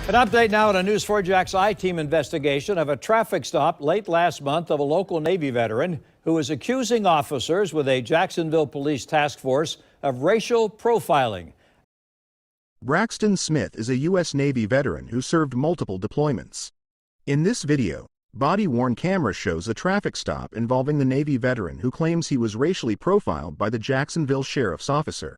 An update now on a News 4 Jax I-Team investigation of a traffic stop late last month of a local Navy veteran who is accusing officers with a Jacksonville police task force of racial profiling. Braxton Smith is a U.S. Navy veteran who served multiple deployments. In this video, body-worn camera shows a traffic stop involving the Navy veteran who claims he was racially profiled by the Jacksonville sheriff's officer.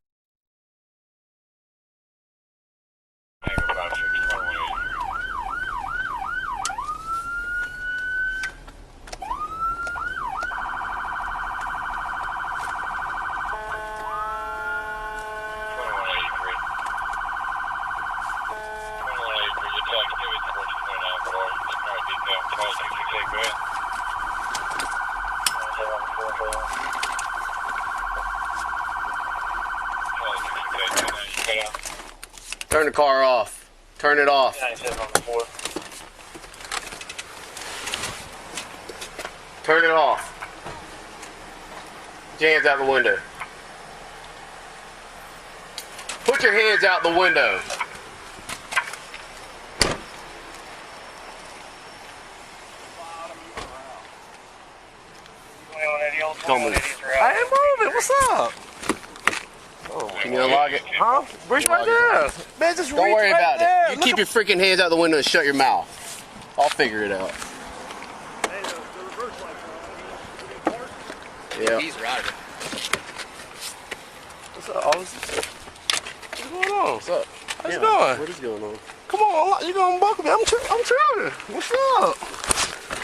Turn the car off. Turn it off. Turn it off. Put your hands out the window. Put your hands out the window. I ain't moving. What's up? Can you unlock it? Huh? Reach right there. Man, just Don't reach worry right about there. it. You keep your freaking hands out the window and shut your mouth. I'll figure it out. Yeah. He's riding. What's up, officer? What's going on? What's up? How's it going? What is going on? Come on, you gonna buckle me? I'm chilling. What's up?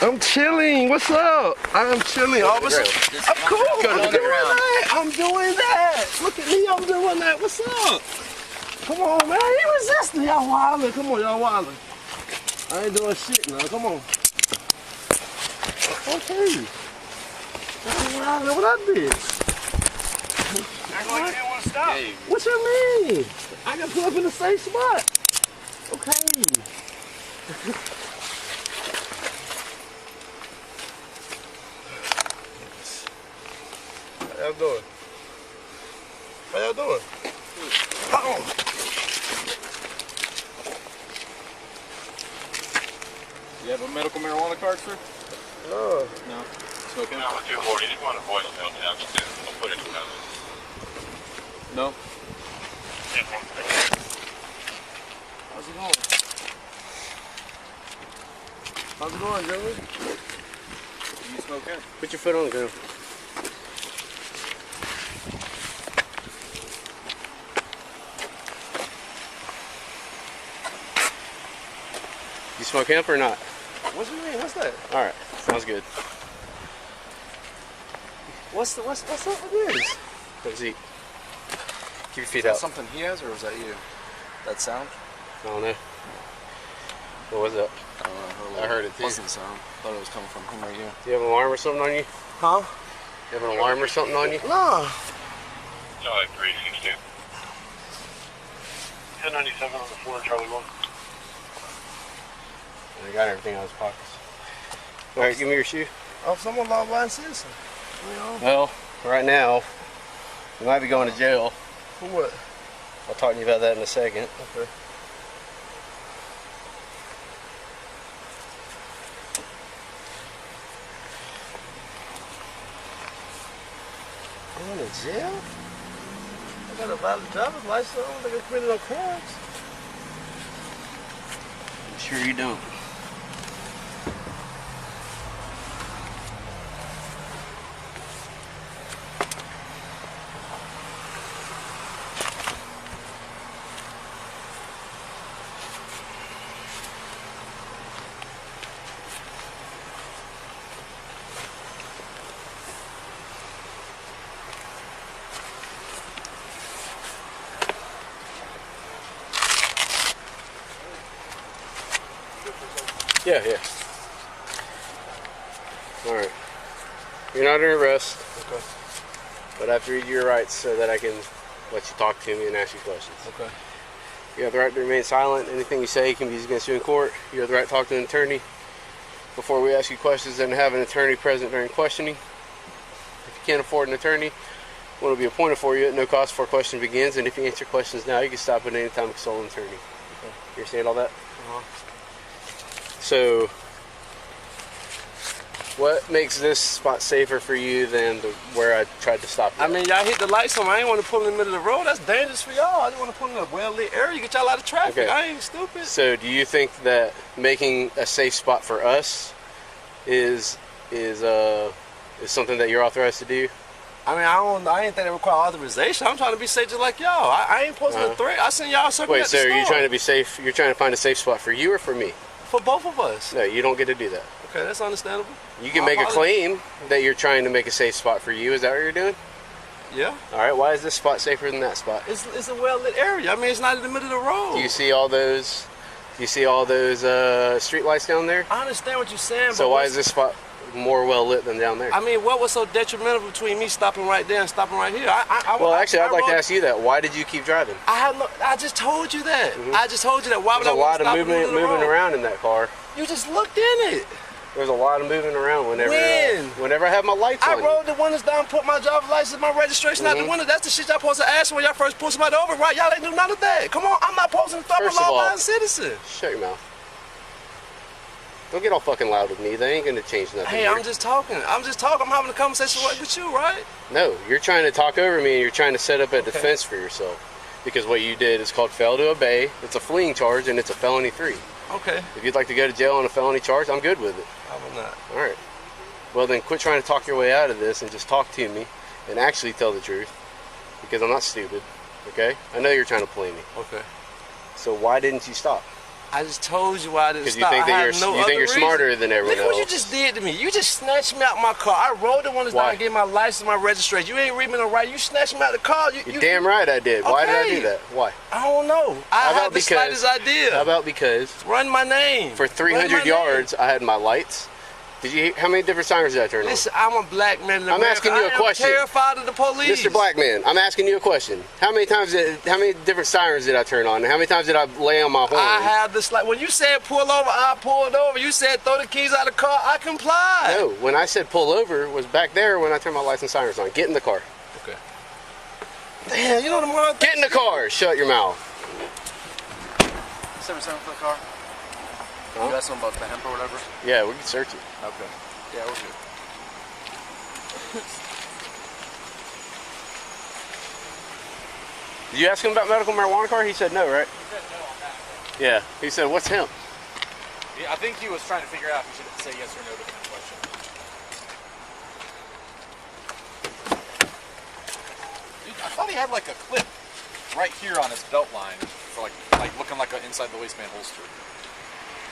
I'm chilling. What's up? I'm chilling, officer. I'm cool. I'm doing that. I'm doing that. Look at me. I'm doing that. What's up? Come on, man. You resisting. Y'all wildin'. Come on, y'all wildin'. I ain't doing shit now. Come on. Okay. What I did? Act like you didn't want to stop. Hey. What you mean? I got put up in the same spot. Okay. How y'all doing? How y'all doing? Oh. You have a medical marijuana card, sir? No. No. Smoking? No, 240. You want a voicemail now? I'll put it in. No. How's it going? How's it going, Joey? You smoking? Put your foot on the ground. You smoke hemp or not? What you mean? What's that? All right, sounds good. What's up with this? Let's eat. Keep your feet Is that out. something he has, or was that you? That sound? I don't know. What was that? I don't know. I heard it too. Wasn't sound. Thought it was coming from him or you. Do you have an alarm or something on you? Huh? You have an alarm or something on you? Nah. Charlie 362. 1097 on the floor, Charlie 1. I got everything out of his pockets. All right, give me your shoe. I'm someone law-abiding citizen. You know? Well, right now, you might be going to jail. For what? I'll talk to you about that in a second. Okay. I'm going to jail? I got a valid driver's license. I don't think I committed no crimes. I'm sure you don't. Yeah. All right. You're not under arrest. Okay. But I have to read your rights so that I can let you talk to me and ask you questions. Okay. You have the right to remain silent. Anything you say can be used against you in court. You have the right to talk to an attorney before we ask you questions and have an attorney present during questioning. If you can't afford an attorney, one will be appointed for you at no cost before question begins. And if you answer questions now, you can stop at any time and consult an attorney. Okay. You understand all that? So, what makes this spot safer for you than where I tried to stop you? I mean, y'all hit the lights on me. I ain't want to pull in the middle of the road. That's dangerous for y'all. I just want to pull in a well-lit area. You get y'all out of traffic. Okay. I ain't stupid. So, do you think that making a safe spot for us is something that you're authorized to do? I mean, I ain't think they require authorization. I'm trying to be safe just like y'all. I ain't posing a threat. I seen y'all circling Wait, at so the store. are you trying to be safe? You're trying to find a safe spot for you or for me? For both of us. No, you don't get to do that. Okay, that's understandable. You can make a claim that you're trying to make a safe spot for you. Is that what you're doing? Yeah. All right. Why is this spot safer than that spot? It's a well-lit area. I mean, it's not in the middle of the road. Do you see all those? Do you see all those street lights down there? I understand what you're saying, So but why is this spot more well lit than down there? I mean, what was so detrimental between me stopping right there and stopping right here? Well, actually, I'd like to ask you that. Why did you keep driving? I just told you that. I just told you that. Why would There's I a want lot to of stop in the middle of the moving road? around in that car. You just looked in it. There's a lot of moving around whenever. When? Whenever I have my lights I on. rolled the windows down, put my driver's license, my registration out the window. That's the shit y'all supposed to ask when y'all first pull somebody over, right? Y'all ain't do none of that. Come on, I'm not supposed to stop a First of all, law-abiding citizen. Shut your mouth. Don't get all fucking loud with me. They ain't gonna change nothing. Hey, here. I'm just talking. I'm having a conversation with you, right? No, you're trying to talk over me and you're trying to set up a defense for yourself. Because what you did is called fail to obey. It's a fleeing charge and it's a felony 3. Okay. If you'd like to go to jail on a felony charge, I'm good with it. I will not. All right. Well, then quit trying to talk your way out of this and just talk to me and actually tell the truth. Because I'm not stupid. Okay? I know you're trying to play me. Okay. So why didn't you stop? I just told you why I didn't Because you stop. think that you think you're smarter than everyone Look what you else. just did to me. You just snatched me out my car. I rolled the windows down Why? and gave my license, my registration. You ain't read me no right. You snatched me out the car. You're damn right I did. Why did I Okay. do that? Why? I don't know. I How about have the slightest idea. How about because Run my name. for Run my 300 name. yards I had my lights. Did you? How many different sirens did I turn on? Listen, I'm a black man in I'm America. asking you a question. I am terrified of the police. Mr. Blackman, I'm asking you a question. How many different sirens did I turn on? And how many times did I lay on my horn? I have this when you said pull over, I pulled over. You said throw the keys out of the car, I complied. No, when I said pull over was back there when I turned my lights and sirens on. Get in the car. Okay. Damn, you know the more Get in the car. Shut your mouth. 77 for the car? Huh? You asked him about the hemp or whatever? Yeah, we can search it. Okay. Yeah, we're good. Did you ask him about medical marijuana car? He said no, right? He said no on that. Yeah. He said, what's hemp? I think he was trying to figure out if he should say yes or no to that question. Dude, I thought he had like a clip right here on his belt line for like looking like an inside the waistband holster.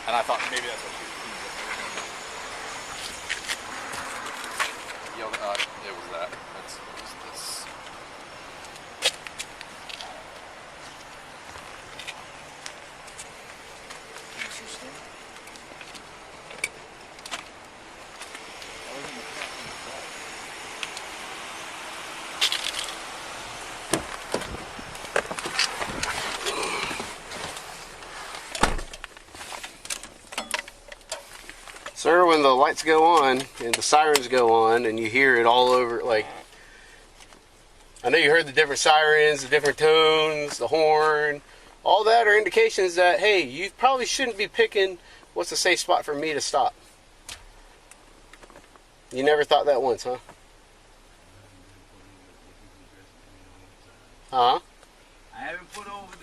And I thought maybe that's what he was doing. Yeah, it was that. That's this. Interesting. That was in the front of the belt. Sir, when the lights go on and the sirens go on and you hear it all over, like, I know you heard the different sirens, the different tones, the horn, all that are indications that, hey, you probably shouldn't be picking what's a safe spot for me to stop. You never thought that once, huh? Huh? I haven't been put over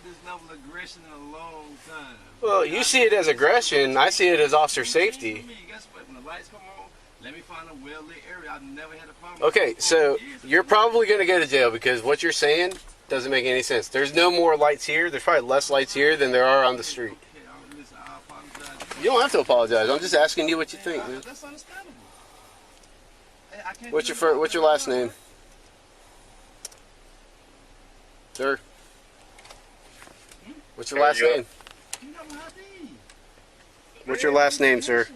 this level of aggression in a long time. Well, you see it as aggression. I see it as officer safety. Guess what? When the lights come on, let me find a well-lit area. I've never had a problem. Okay, so you're probably going to go to jail because what you're saying doesn't make any sense. There's no more lights here. There's probably less lights here than there are on the street. Okay, listen, I apologize. You don't have to apologize. I'm just asking you what you think, man. That's understandable. Hey, I can't What's your last name? Sir? What's your last name? You got my ID. What's your last name, sir?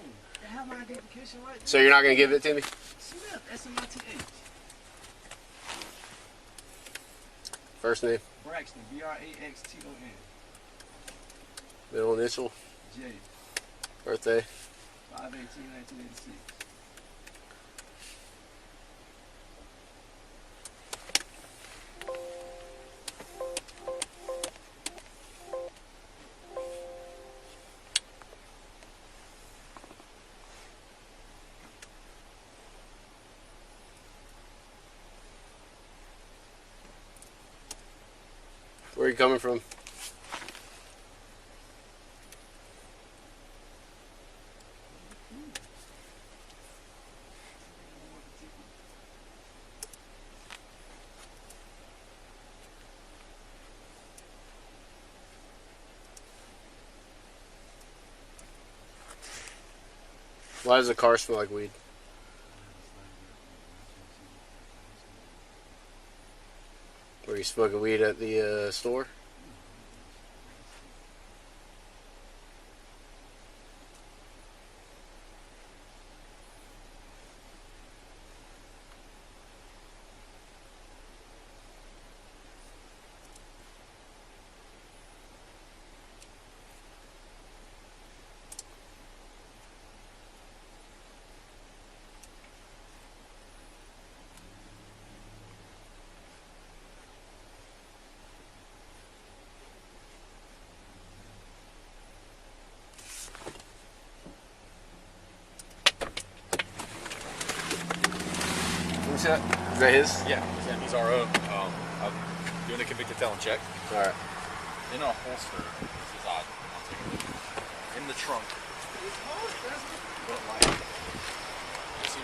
I have my identification right there. So you're not going to give it to me? See that? S-M-I-T-H. First name? Braxton. B-R-A-X-T-O-N. Middle initial? J. Birthday? 5/18/1986. Where are you coming from? Why does the car smell like weed? Were you smoking weed at the store? What's that? Is that his? Yeah, he's our own. I'm doing a convicted felon check. All right. In a holster. This is odd. I'll take a look. In the trunk.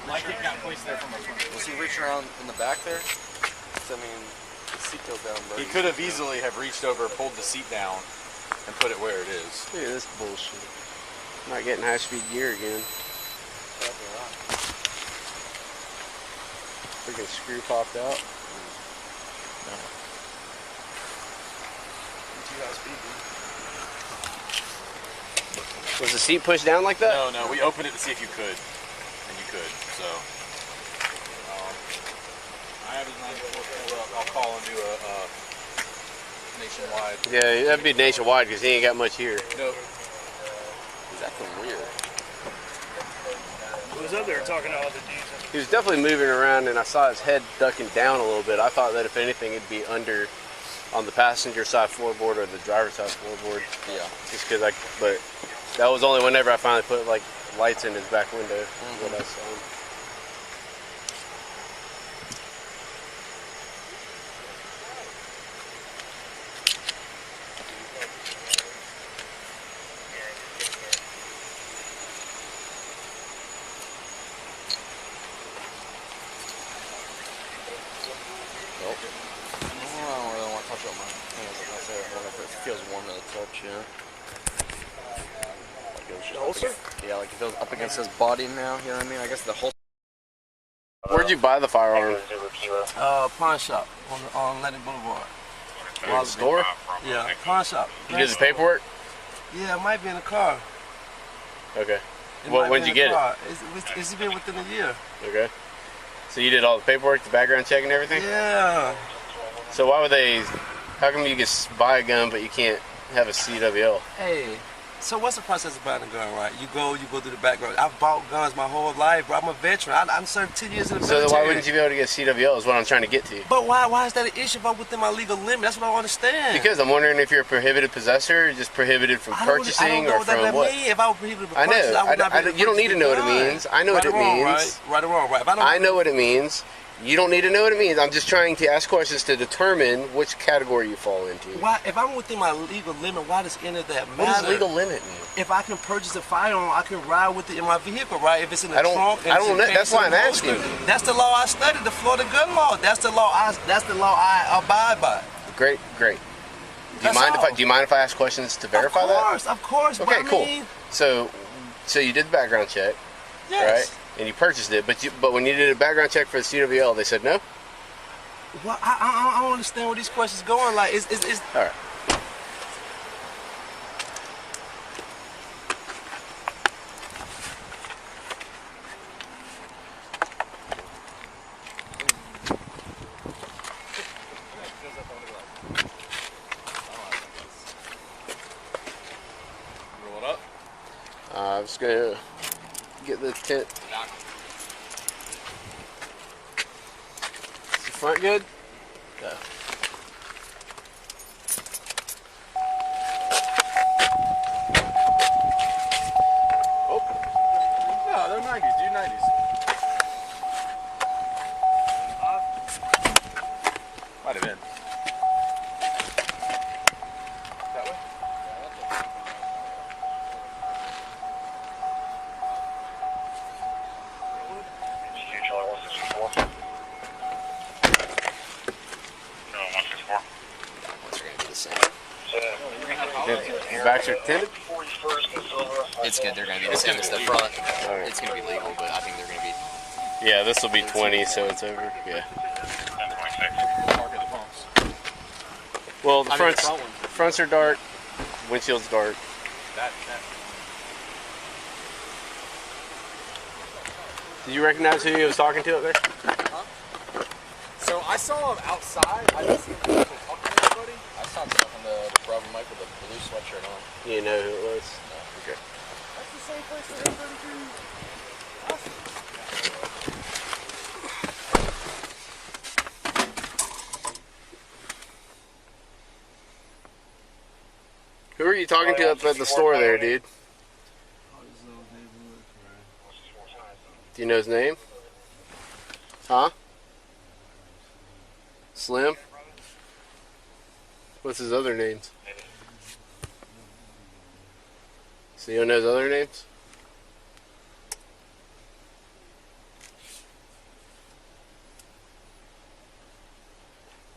Like it got placed there from the front. Was he reaching around in the back there? I mean, the seat goes down, bro. He could have easily have reached over, pulled the seat down, and put it where it is. Look at this bullshit. Not getting high-speed gear again. Freaking screw popped out. Was the seat pushed down like that? No, we opened it to see if you could, and you could. So I have his 94 pulled up. I'll call and do a nationwide. Yeah, that'd be nationwide because he ain't got much here. No. He's acting weird. Who was up there talking to all the dudes? He was definitely moving around, and I saw his head ducking down a little bit. I thought that if anything, it'd be under on the passenger side floorboard or the driver's side floorboard. Yeah. Just because but that was only whenever I finally put like lights in his back window. What I saw. Feels warm to the touch, you know? Like it was just holster? Yeah, like it feels up against his body now, you know what I mean? I guess the holster. Where'd you buy the firearm? Pawn shop on Atlantic Boulevard. The store? Yeah, pawn shop. You did the paperwork? Yeah, it might be in the car. Okay. It Well, might when'd be you in the get car. It's been within a year. Okay. So you did all the paperwork, the background check and everything? Yeah. So why would they, how come you can buy a gun but you can't have a CWL? Hey, so what's the process of buying a gun, right? You go through the background. I've bought guns my whole life, bro. I'm a veteran. I served 10 years in the military. So why wouldn't you be able to get CWL is what I'm trying to get to. But why is that an issue if I'm within my legal limit? That's what I don't understand. Because I'm wondering if you're a prohibited possessor or just prohibited from purchasing or from what? If I was prohibited from I purchasing, know. I would not be able to You don't need to know what it purchase the means. gun. I know what it means. Right or wrong, right? If I know what it means. You don't need to know what it means. I'm just trying to ask questions to determine which category you fall into. Why, if I'm within my legal limit, why does any of that matter? What does legal limit mean? If I can purchase a firearm, I can ride with it in my vehicle, right? If it's in the I don't trunk. know. That's why I'm asking. That's the law I studied, the Florida gun law. That's the law I abide by. Great. Do you mind if I ask questions to verify that? Of course. Okay, but cool. I mean, So you did the background check, yes. right? And you purchased it, but when you did a background check for the CWL, they said no? Well, I don't understand where these questions going. Like, it's All right. Roll it up. I'm just gonna get the tent. Is the front good? Yeah. Oh. No, they're 90s, dude, 90s. Might have been. tinted? It's good. They're going to be the same as the front. Alright. It's going to be legal, but I think they're going to be. Yeah, this will be 20, so it's over. Yeah. Well, the fronts are dark, windshield's dark. Did you recognize who he was talking to up there? So I saw him outside. I didn't see him talking to anybody. I saw him stuff on the rubber mic with a blue sweatshirt on. You know who it was? No. Okay. That's the same place that everybody Who are you talking to up at the store there, dude? Do you know his name? Huh? Slim? What's his other names? So you don't know his other names?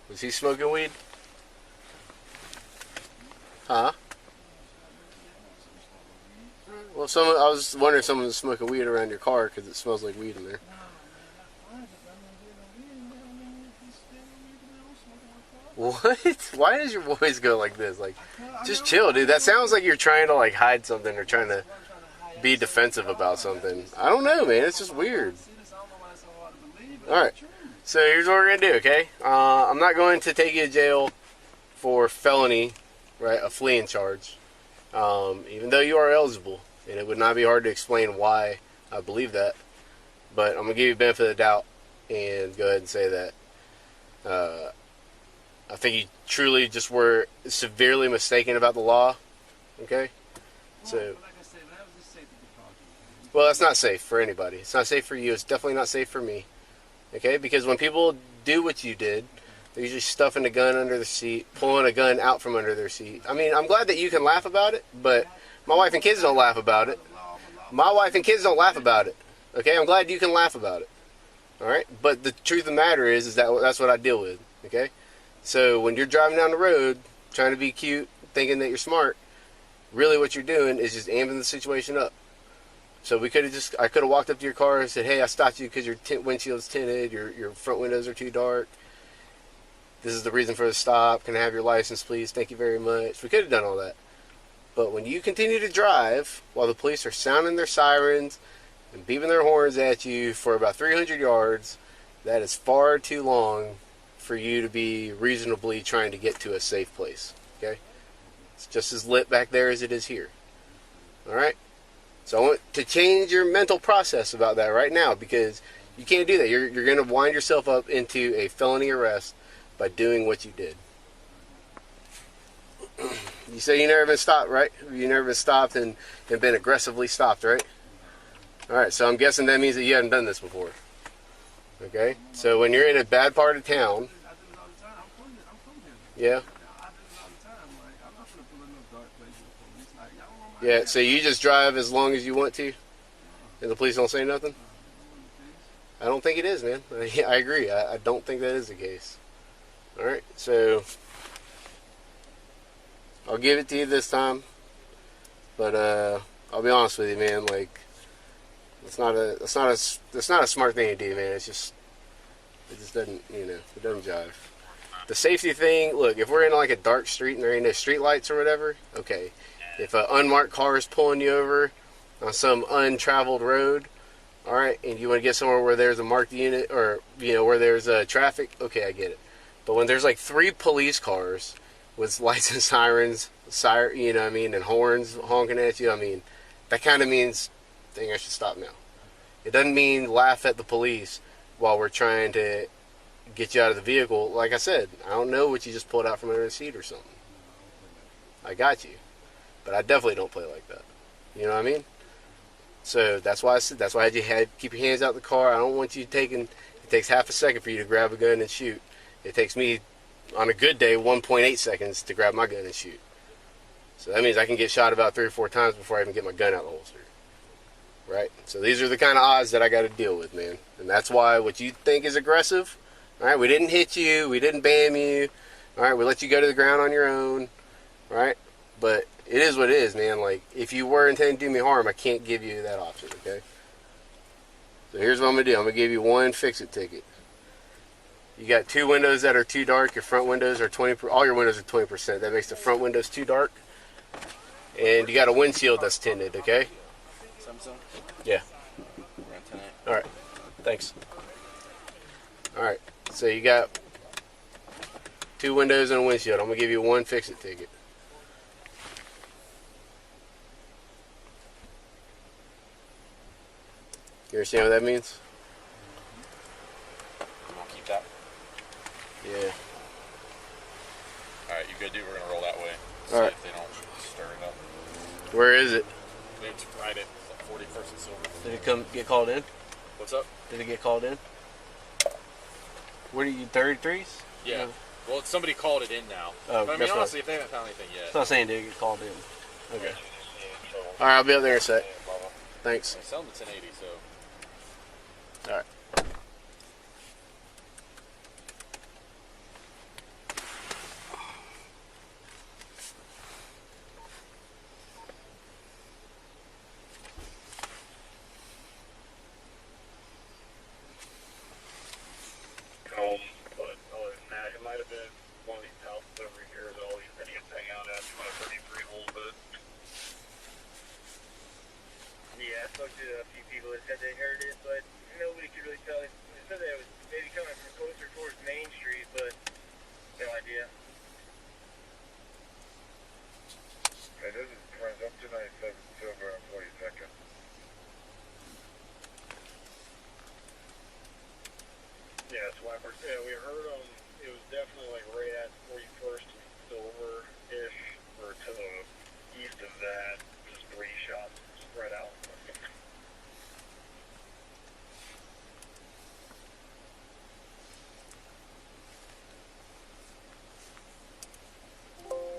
Was he smoking weed? Huh? Well, I was wondering if someone was smoking weed around your car because it smells like weed in there. What? Why does your voice go like this? Like, just chill, dude. That sounds like you're trying to like hide something or trying to be defensive about something. I don't know, man. It's just weird. All right. So here's what we're gonna do, okay? I'm not going to take you to jail for felony, right? A fleeing charge, even though you are eligible, and it would not be hard to explain why I believe that. But I'm gonna give you the benefit of the doubt and go ahead and say that. I think you truly just were severely mistaken about the law. Okay? So, well, that's not safe for anybody. It's not safe for you. It's definitely not safe for me. Okay? Because when people do what you did, they're usually stuffing a gun under the seat, pulling a gun out from under their seat. I mean, I'm glad that you can laugh about it, but my wife and kids don't laugh about it. My wife and kids don't laugh about it. Okay? I'm glad you can laugh about it. All right? But the truth of the matter is that that's what I deal with. Okay? So when you're driving down the road, trying to be cute, thinking that you're smart, really what you're doing is just amping the situation up. So I could have walked up to your car and said, hey, I stopped you because your windshield's tinted, your front windows are too dark. This is the reason for the stop. Can I have your license, please? Thank you very much. We could have done all that. But when you continue to drive while the police are sounding their sirens and beeping their horns at you for about 300 yards, that is far too long for you to be reasonably trying to get to a safe place. Okay? It's just as lit back there as it is here. Alright? So I want to change your mental process about that right now, because you can't do that. You're going to wind yourself up into a felony arrest by doing what you did. You say you never been stopped, right? You never been stopped and been aggressively stopped, right? Alright, so I'm guessing that means that you haven't done this before. Okay? So when you're in a bad part of town, yeah. Yeah, so you just drive as long as you want to, and the police don't say nothing? I don't think it is, man. I agree. I don't think that is the case. Alright, so I'll give it to you this time, but I'll be honest with you, man, like, it's not a smart thing to do, man. It just doesn't, it doesn't jive. The safety thing, look, if we're in like a dark street and there ain't no street lights or whatever, okay. If an unmarked car is pulling you over on some untraveled road, all right, and you want to get somewhere where there's a marked unit or, where there's traffic, okay, I get it. But when there's like 3 police cars with lights and sirens, and horns honking at you, that kind of means, dang, I should stop now. It doesn't mean laugh at the police while we're trying to get you out of the vehicle. Like I said, I don't know what you just pulled out from under the seat or something. I got you. But I definitely don't play like that. You know what I mean? So that's why I had you keep your hands out the car. I don't want you taking, it takes half a second for you to grab a gun and shoot. It takes me, on a good day, 1.8 seconds to grab my gun and shoot. So that means I can get shot about 3 or 4 times before I even get my gun out of the holster. Right? So these are the kind of odds that I got to deal with, man. And that's why what you think is aggressive, all right, we didn't hit you, we didn't bam you, all right, we let you go to the ground on your own, right? But it is what it is, man. Like, if you were intending to do me harm, I can't give you that option, okay? So here's what I'm going to do. I'm going to give you one fix-it ticket. You got 2 windows that are too dark. Your front windows are 20%. All your windows are 20%. That makes the front windows too dark. And you got a windshield that's tinted, okay? Samsung? Yeah. We're at 10. All right. Thanks. All right. So you got 2 windows and a windshield. I'm going to give you one fix-it ticket. You understand what that means? You want to keep that? Yeah. Alright, you good, dude? We're going to roll that way. See All right. if they don't stir it up. Where is it? It's right at 41st and Silver. Did it come get called in? What's up? Did it get called in? What are you, 33s? Yeah. Well, somebody called it in now. Oh, but I mean, that's honestly, if they haven't found anything yet. That's not saying did it get called in. Okay. All right, I'll be up there in a sec. Thanks. They sell them to 1080, so. All right. But other than that, it might have been one of these houses over here that all these idiots hang out at. 33 a little bit. Yeah, I spoke to a few people that said they heard it, but nobody could really tell. They said that it was maybe coming from closer towards Main Street, but no idea. Hey, this is Prince. I'm 297 Silver and 42nd. Yeah, Swampers. Yeah, we heard them. It was definitely like right at 41st and Silver-ish, or to the east of that. Just 3 shots spread out.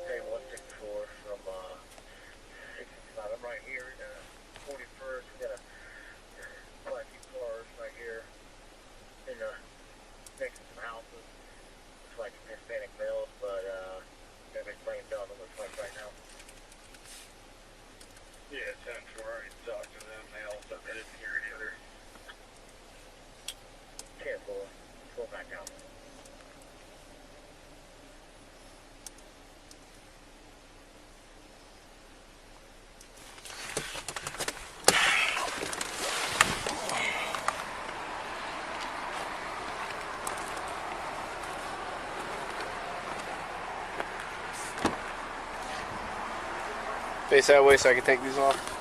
Same 164 from 65. I'm right here at 41st. We got quite a few cars right here in next to some houses. Looks like Hispanic males, but everything's framed up. It looks like right now. Yeah, 10-4. I talked to them. They all said they didn't hear it either. Careful. Pull back out. Face that way so I can take these off.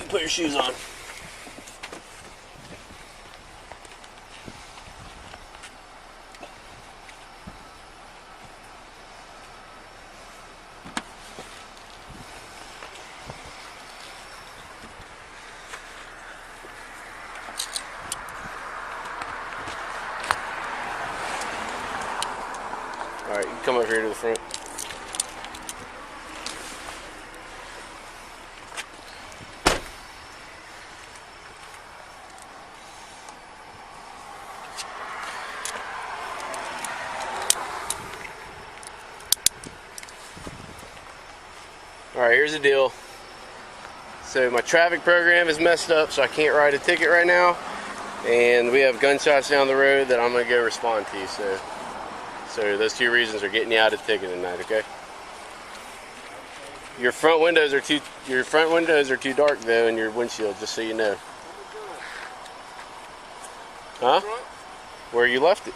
Put your shoes on. All right, you can come over here to the front. All right, here's the deal. So my traffic program is messed up, so I can't write a ticket right now. And we have gunshots down the road that I'm gonna go respond to. So those 2 reasons are getting you out of the ticket tonight, okay? Your front windows are too dark though, in your windshield, just so you know. Huh? Where you left it.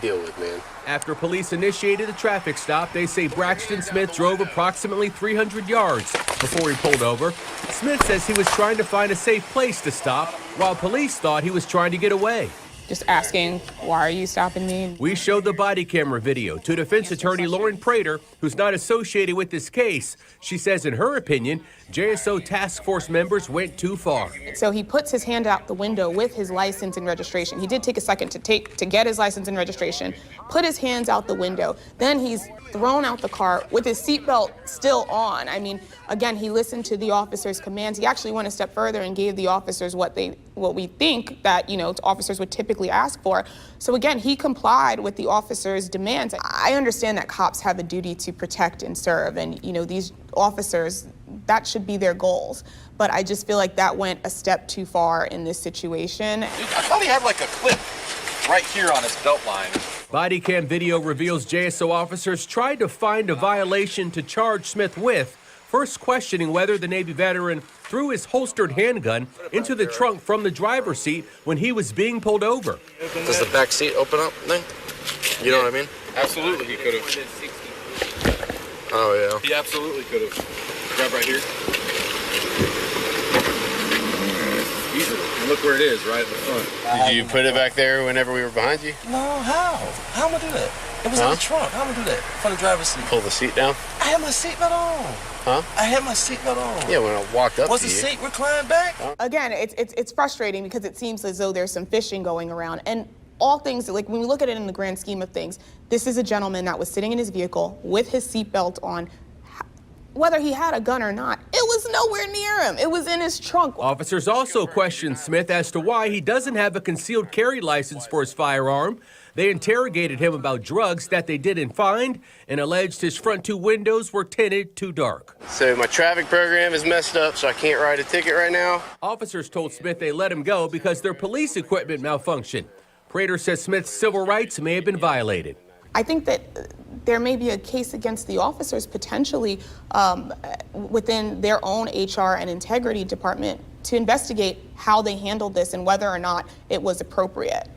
deal with, man. After police initiated the traffic stop, they say Braxton Smith drove approximately 300 yards before he pulled over. Smith says he was trying to find a safe place to stop, while police thought he was trying to get away. Just asking, why are you stopping me? We showed the body camera video to defense attorney Lauren Prater, who's not associated with this case. She says, in her opinion, JSO task force members went too far. So he puts his hand out the window with his license and registration. He did take a second to get his license and registration, put his hands out the window. Then he's thrown out the car with his seatbelt still on. I mean, again, he listened to the officer's commands. He actually went a step further and gave the officers what we think that, officers would typically ask for. So again, he complied with the officers' demands. I understand that cops have a duty to protect and serve, and these officers, that should be their goals. But I just feel like that went a step too far in this situation. I thought he had like a clip right here on his belt line. Body cam video reveals JSO officers tried to find a violation to charge Smith with, first questioning whether the Navy veteran threw his holstered handgun into the trunk from the driver's seat when he was being pulled over. Does the back seat open up then? You know what I mean? Absolutely, he could have. Oh, yeah. He absolutely could have. Grab right here. Easily. And look where it is, right at the front. Did you put it back there whenever we were behind you? No, how? How am I do that? It was in the trunk. How am I do that? From the driver's seat. Pull the seat down? I had my seatbelt on. Huh? I had my seatbelt on. Yeah, when I walked up Was to the you. seat reclined back? Again, it's frustrating because it seems as though there's some fishing going around. And all things, like when we look at it in the grand scheme of things, this is a gentleman that was sitting in his vehicle with his seatbelt on. Whether he had a gun or not, it was nowhere near him. It was in his trunk. Officers also questioned Smith as to why he doesn't have a concealed carry license for his firearm. They interrogated him about drugs that they didn't find and alleged his front two windows were tinted too dark. So my traffic program is messed up, so I can't write a ticket right now. Officers told Smith they let him go because their police equipment malfunctioned. Prater says Smith's civil rights may have been violated. I think that there may be a case against the officers potentially within their own HR and integrity department to investigate how they handled this and whether or not it was appropriate.